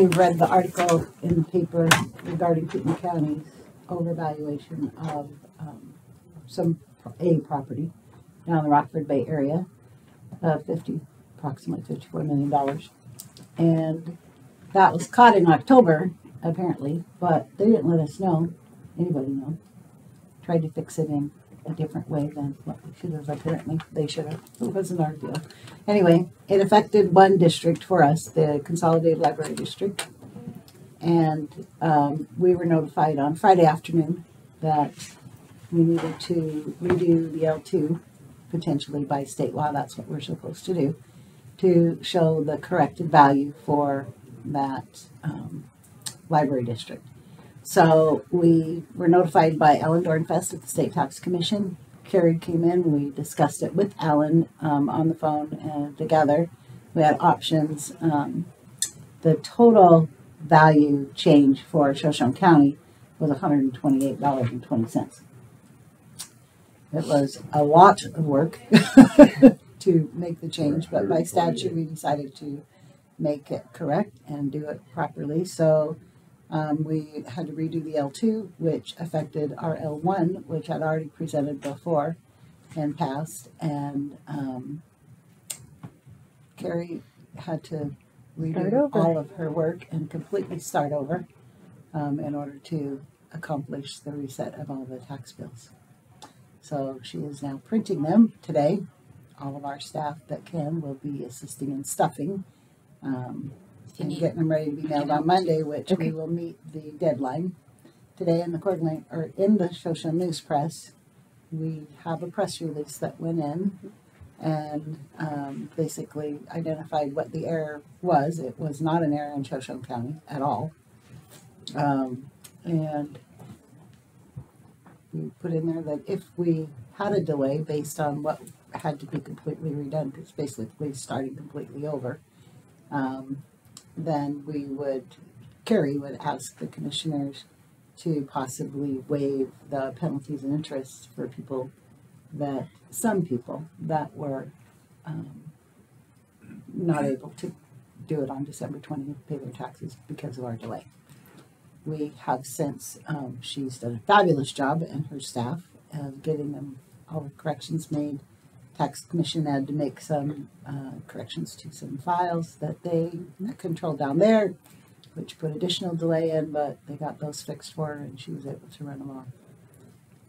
you've read the article in the paper regarding Kootenai County's overvaluation of a property down in the Rockford Bay area of approximately $54 million. And that was caught in October, apparently, but they didn't let us know, anybody know. Tried to fix it in a different way than what we should have, apparently. They should have. It wasn't our deal. Anyway, it affected one district for us, the Consolidated Library District. And we were notified on Friday afternoon that we needed to redo the L2, potentially by state law. That's what we're supposed to do, to show the corrected value for that library district. So we were notified by Alan Dornfest at the State Tax Commission. Carrie came in, we discussed it with Alan on the phone and together. We had options. The total value change for Shoshone County was $128.20. It was a lot of work to make the change, but by statute we decided to make it correct and do it properly. So we had to redo the L2, which affected our L1, which had already presented before and passed. And Carrie had to redo all of her work and completely start over in order to accomplish the reset of all the tax bills. So she is now printing them today. All of our staff that can will be assisting in stuffing. And getting them ready to be mailed on Monday, which we will meet the deadline. Today in the Coeur or in the Shoshone News Press, we have a press release that went in and basically identified what the error was. It was not an error in Shoshone County at all. And we put in there that if we had a delay based on what had to be completely redone, because basically starting completely over, then Carrie would ask the commissioners to possibly waive the penalties and interests for some people that were not able to do it on December 20th, pay their taxes because of our delay. We have since, she's done a fabulous job, and her staff, of getting them all the corrections made. Tax Commission had to make some corrections to some files that they controlled down there, which put additional delay in, but they got those fixed for her, and she was able to run them off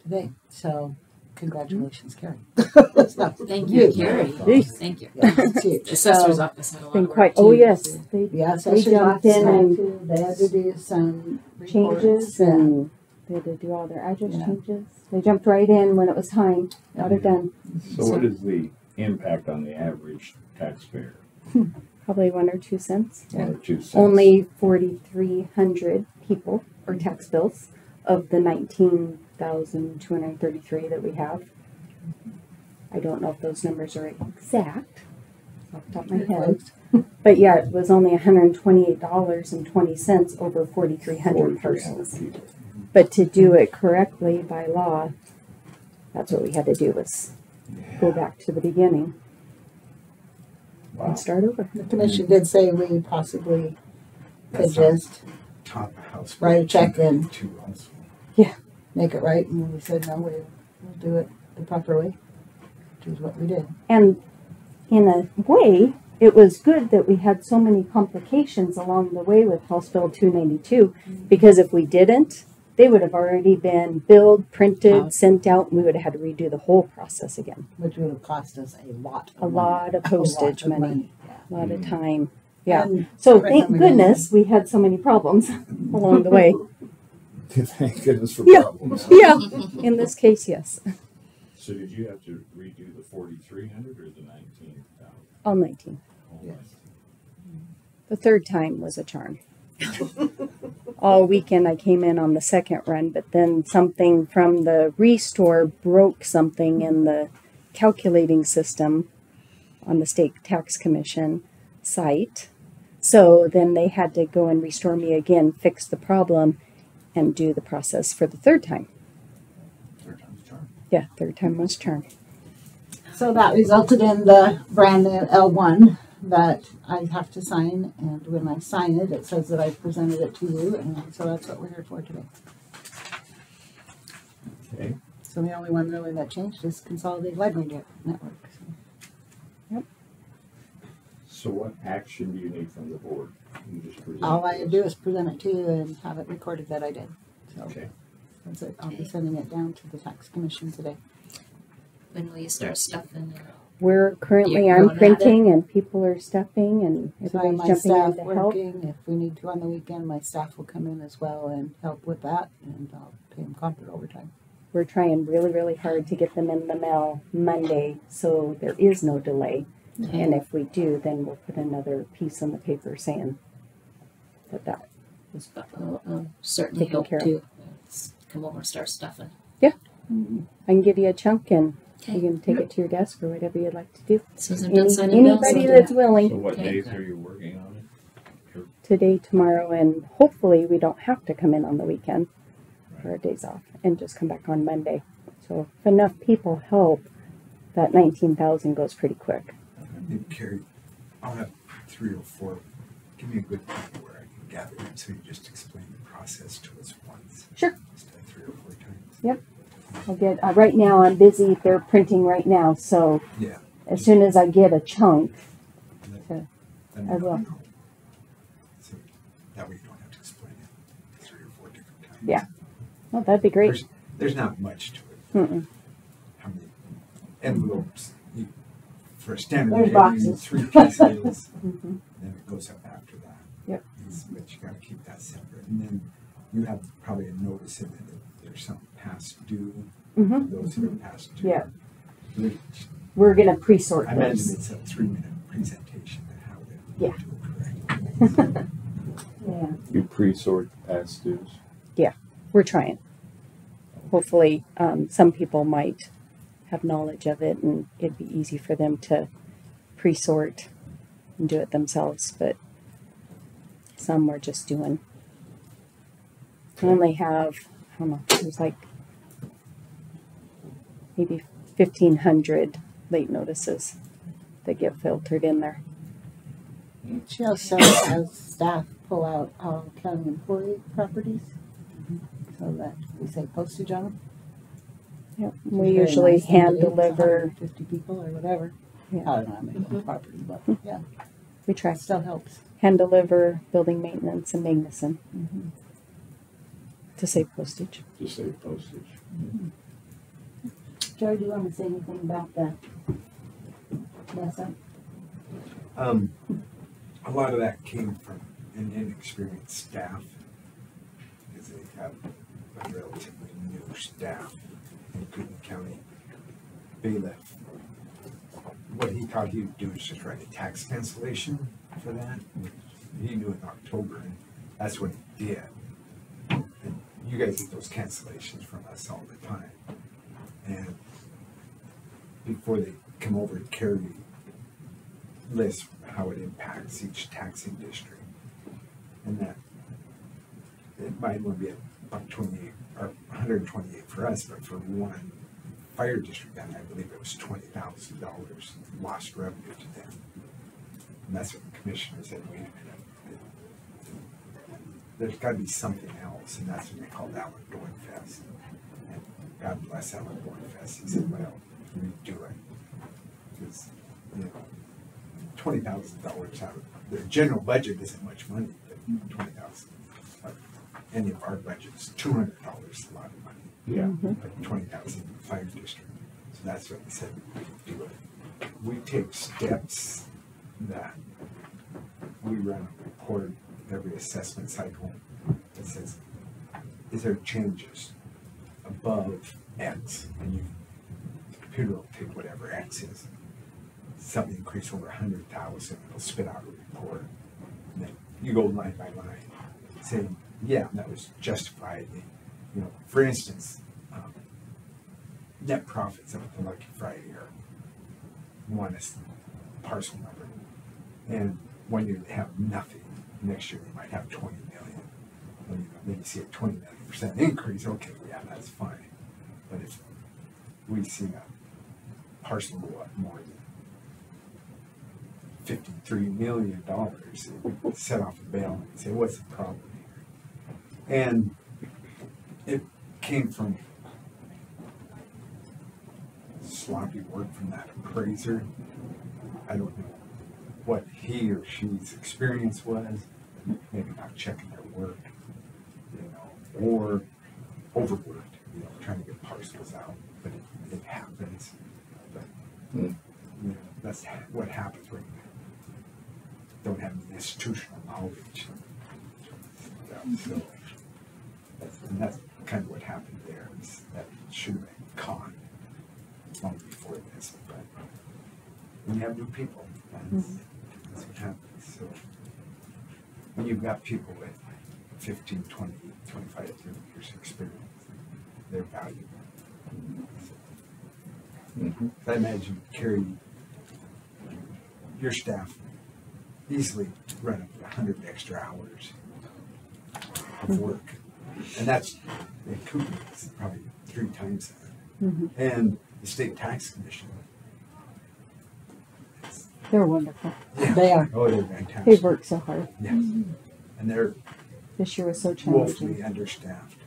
today. So, congratulations, Carrie. Thank you, Carrie. Thank you. Yeah, the assessor's office had a lot of work Oh, yes. They jumped in and they had to do some changes, and they had to do all their address changes. They jumped right in when it was time. Got it done. So what is the impact on the average taxpayer? Probably 1 or 2 cents. 1 or 2 cents. Only 4,300 people or tax bills of the 19,233 that we have. I don't know if those numbers are exact off the top of my head. But yeah, it was only $128.20 over 4,300 persons. But to do it correctly by law, that's what we had to do, was go back to the beginning and start over. The commission did say we possibly could just write a check and make it right, and we said no, we'll do it the proper way, which is what we did. And in a way, it was good that we had so many complications along the way with House Bill 292, because if we didn't, they would have already been billed, printed, sent out, and we would have had to redo the whole process again. Which would have cost us a lot of postage money. A lot of time. Yeah. And so thank goodness we had so many problems along the way. Thank goodness for problems. Yeah. In this case, yes. So did you have to redo the 4,300 or the 19,000? All 19. Yes. The third time was a charm. All weekend I came in on the second run, but then something from the restore broke something in the calculating system on the State Tax Commission site. So then they had to go and restore me again, fix the problem, and do the process for the third time. Third time's charm. Yeah, third time was charm. So that resulted in the brand new L1 that I have to sign, and when I sign it, it says that I presented it to you, and so that's what we're here for today. Okay. So the only one really that changed is Consolidated Library Network. So. So what action do you need from the board? You just present All I it to us? do is present it to you and have it recorded that I did. So Okay. that's it. I'll be sending it down to the tax commission today. When will you start stuffing? We're currently, You're I'm going at it? printing and people are stuffing and So I have everybody's my jumping staff in to help. working. If we need to on the weekend, my staff will come in as well and help with that, and I'll pay them comp overtime. We're trying really, really hard to get them in the mail Monday, so there is no delay. And if we do, then we'll put another piece on the paper saying that was Certainly taken help care of. to come over and start stuffing. I can give you a chunk and you Okay. can take it to your desk or whatever you'd like to do. As soon as I'm done signing bills, I'll Anybody do that's that. willing. So what Okay. days are you working on it? Today, tomorrow, and hopefully we don't have to come in on the weekend for our days off and just come back on Monday. So if enough people help, that 19,000 goes pretty quick. Maybe Carrie, I'll have 3 or 4. Give me a good point where I can gather it so you just explain the process to us once. Sure. Instead of 3 or 4 times. Yep. I'll get, right now I'm busy, they're printing right now, so Yeah. as soon as I get a chunk, Let me I will. know. So that way you don't have to explain it 3 or 4 different times. Yeah. oh, that'd be great. There's not much to it. Mm-mm. How many envelopes? For a standard, There's you boxes. 3 pieces. Mm-hmm. Then it goes up after that. Yep. But you got to keep that separate. And then you have probably a notice in it if there's something past due. Mm-hmm. Those that are past due. Yeah. They- We're gonna pre-sort I imagine those. it's a 3-minute presentation of how to Yeah. do it correctly. Yeah. You pre-sort past dues? We're trying. Hopefully, some people might have knowledge of it and it'd be easy for them to pre-sort and do it themselves, but some we're just doing. I only have, I don't know, there's like maybe 1,500 late notices that get filtered in there. She also has staff pull out all county employee properties so that we save postage on them. Yep. It's We very usually nice thing to hand do. It's deliver, 150 people or whatever. Yeah. I don't know how many on the property, but yeah, we try, it still helps. hand deliver building maintenance and Magnuson to save postage. To save postage. Joe, do you want to say anything about that? Yes, A lot of that came from an inexperienced staff because they have a relatively new staff in Clinton County bailiff. What he thought he would do is just write a tax cancellation for that. He knew in October, and that's what he did. And you guys get those cancellations from us all the time. And before they come over and carry list how it impacts each taxing district, and that it might only be $128 or $128 for us, but for one fire district, and I believe it was $20,000 lost revenue to them. And that's what the commissioner said. Wait a minute, there's got to be something else, and that's when they called Alan Dornfest. And God bless Alan Dornfest. He said, "Well, redo it." Because, you know, $20,000 out of their general budget isn't much money, but $20,000. Any of our budgets, $200 is a lot of money. Yeah. But 20,000 in the fire district. So that's what we said we could do it. We take steps that we run a report every assessment cycle that says, is there changes above X? And the computer will take whatever X is. Something increase over 100,000, it'll spit out a report. And then you go line by line saying, yeah, that was justified. You know, for instance, net profits of the Lucky Friday are one is parcel number, and one year they have nothing. Next year they might have 20 million. Then you see a 20% increase. Okay, yeah, that's fine. But if we see a parcel go up more than $53 million. It set off a bail and say, what's the problem here? And it came from sloppy work from that appraiser. I don't know what he or she's experience was, maybe not checking their work, or overworked, trying to get parcels out, but it happens. But that's what happens when you don't have the institutional knowledge. So that's kind of what happened there. Is that should have been caught long before this, but when you have new people, that's what happens. So when you've got people with 15, 20, 25, 30 years experience, they're valuable. I imagine Carrie, your staff easily run up to 100 extra hours of work. And that's, in Cooper, it's probably 3 times that. And the state tax commission. They're wonderful. Yeah. They are. Oh, they're fantastic. They've worked so hard. Yes. And they're This year was so challenging. woefully understaffed.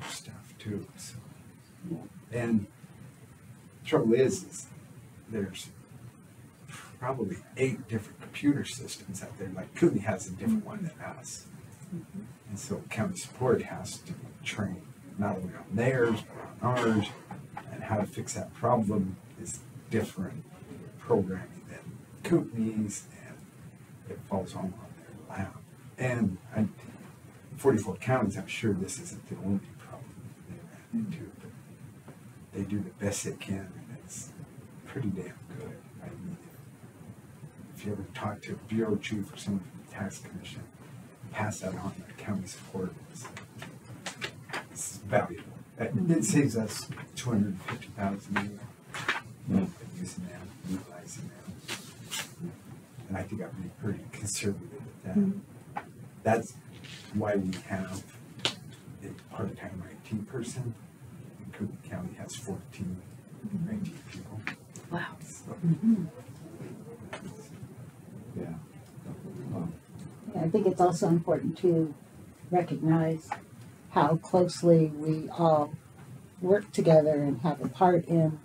Staff too. So. And trouble is there's probably 8 different computer systems out there. Like Cooney has a different one than us. And so county support has to be trained not only on theirs, but on ours, and how to fix that problem is different programming than Kootenai's, and it falls all on their lap. And 44 counties, I'm sure this isn't the only problem they ran into, but they do the best they can, and it's pretty damn good. I mean, if you ever talk to a bureau chief or someone from the tax commission, pass that on to county support. It's valuable. It saves us $250,000 a year using them, utilizing them. And I think I've been pretty conservative with that. That's why we have a part-time IT person. And Cook County has 14 IT people. Wow. So, Yeah. I think it's also important to recognize how closely we all work together and have a part in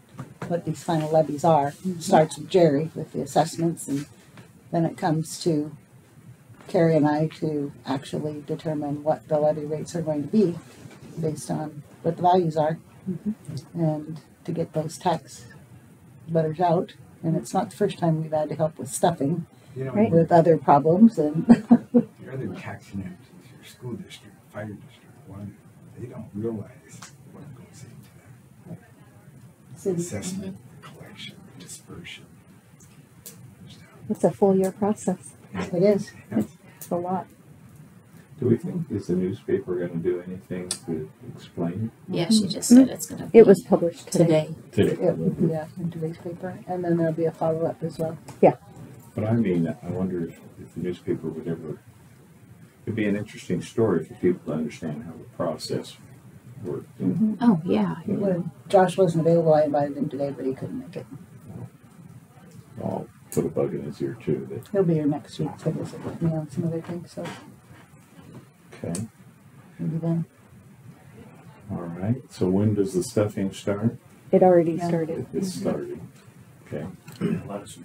what these final levies are. It starts with Jerry with the assessments, and then it comes to Carrie and I to actually determine what the levy rates are going to be based on what the values are, and to get those tax letters out. And it's not the first time we've had to help with stuffing Right. with other problems. And your other taxing entities, your school district, fire district, water, they don't realize what goes into that. city, Assessment, collection, dispersion. It's a full year process. it is. It's a lot. Do we think, is the newspaper going to do anything to explain Yeah, she just said it's gonna be It was published today. today. today? It would be in today's paper, and then there'll be a follow-up as well. But I mean, I wonder if the newspaper would ever, it'd be an interesting story for people to understand how the process worked. And Oh, yeah. When Josh wasn't available, I invited him today, but he couldn't make it. I'll put a bug in his ear too. That, He'll be here next week to visit with me on some other things, so okay. maybe then. All right. So when does the stuffing start? It already Yeah. started. It's starting. Okay. Let us know.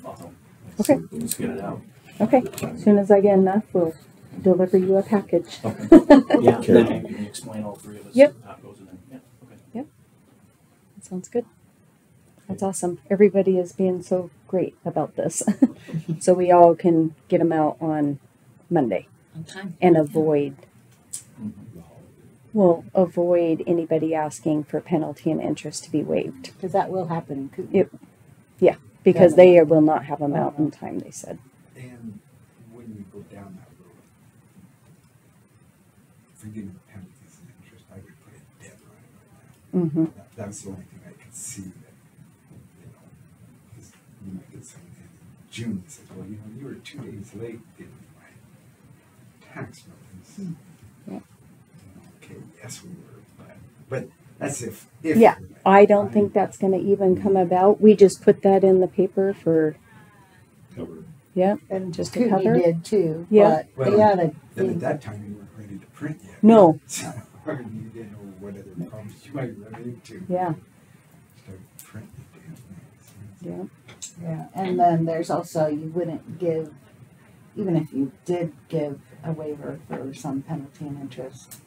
I'll follow. Okay. Let's get it out. Okay. As soon as I get enough, we'll deliver you a package. Okay. Yeah, Okay. then you can explain all 3 of us. Yep. How it goes in there. Yeah, okay. That sounds good. That's awesome. Everybody is being so great about this. So we all can get them out on Monday On time. and avoid, Mhm. well, avoid anybody asking for penalty and interest to be waived. Because that will happen in Coop. Because they will not have them out in time, they said. And when you go down that road, forgiving penalties and interest, I would put a deadline on Mm-hmm. that. That's the only thing I could see that, 'cause you might get someone in June that says, well, you were 2 days late getting my tax notice. Yep. Okay, yes, we were, but that's if. Yeah, I don't think that's going to even come about. We just put that in the paper for Yep. And Just a Kootenai cover? did too. Yeah. But Well, they had a Then thing. at that time, you weren't ready to print yet. No. So, you didn't know what other problems you might run into. Yeah. Start printing the damn things. Yeah. Yeah, and then there's also, you wouldn't give, even if you did give a waiver for some penalty and interest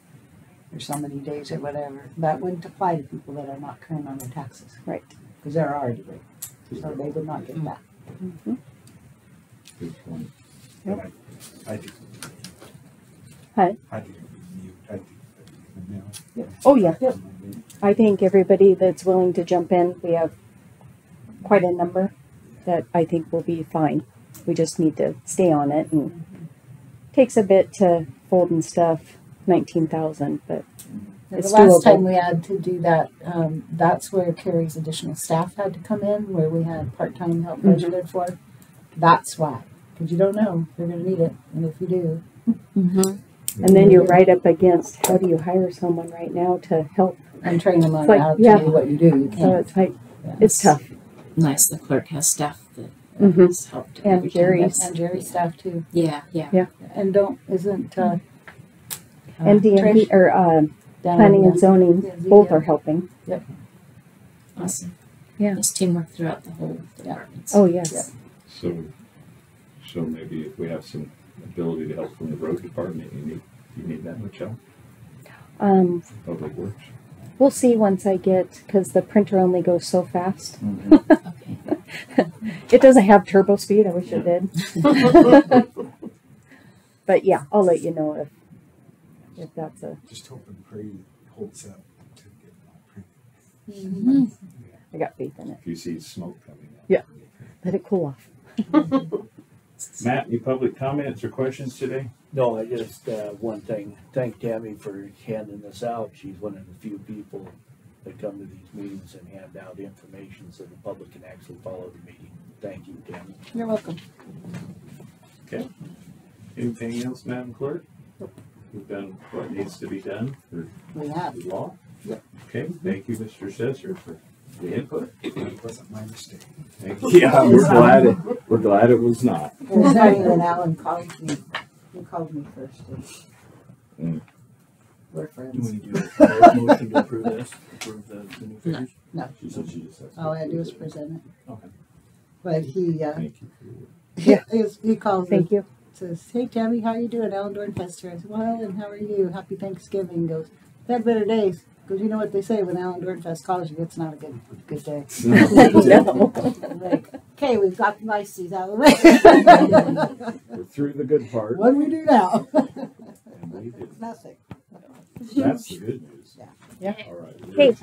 or so many days or whatever, that wouldn't apply to people that are not current on their taxes. Right. Because they're already late, so they would not get that. Mm-hmm. Good point. Yep. But I think. Huh? I think it would mute. I think that now. Oh, yeah. I think everybody that's willing to jump in, we have quite a number that I think will be fine. We just need to stay on it, and takes a bit to fold and stuff. 19,000, but And it's the last doable. time we had to do that, that's where Carrie's additional staff had to come in, where we had part-time help budgeted for. That's why, because you don't know if you're going to need it, and if you do, And then you're right up against how do you hire someone right now to help? and train them on Like, how yeah. to do what you do. You So can't. it's like Yeah. it's tough. Nice, the clerk has staff that Mhm. has helped. And every time. Jerry's. And Jerry's staff too. Yeah, yeah. And isn't And DMP Trish or down planning in and zoning, Yeah, both yeah. are helping. Awesome. Yeah. There's teamwork throughout the whole department. Oh yes. So maybe if we have some ability to help from the road department, you need that much help? Public Works? We'll see once I get, because the printer only goes so fast. Okay. It doesn't have turbo speed. I wish it did. But yeah, I'll let you know if that's a. Just hope and pray it holds up to get it all printed. Mm-hmm. I got faith in it. If you see smoke coming up. Yeah. Let it cool off. Matt, any public comments or questions today? No, I just, one thing, thank Tamie for handing this out. She's one of the few people that come to these meetings and hand out information so the public can actually follow the meeting. Thank you, Tamie. You're welcome. Okay. Anything else, Madam Clerk? We've done what needs to be done for We have. the law? Yep. Okay, thank you, Mr. Sesser, for the input. It wasn't my mistake. Thank you. Yeah, we're glad it was not. It was funny when Alan called me. He called me first. Mm. We're Do friends. we do a motion to approve this, approve the new figures? She said she just has to All I do is approve it. present it. Okay. But he, Thank you for your he calls me. Thank you. Says, "Hey Tammy, how you doing? Alan Dornfest here." I said, "Well, and how are you? Happy Thanksgiving." He goes, "Had better days." Because you know what they say, when Alan Dornfest calls you, it's not a good day. No. I'm like, okay, we've got the niceties out of the way. We're through the good part. What do we do now? And we did. Nothing. That's the good news. Yeah. Yeah. All right. Hey,